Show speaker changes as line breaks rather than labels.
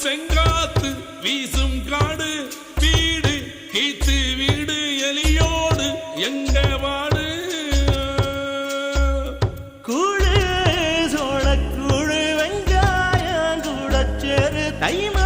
செங்காத்து வீசும் காடு வீடு கீத்து வீடு எலியோடு எங்க வாடு
கூழு சோளக்கூழு வெங்காயம் கூடச்சேரு தைம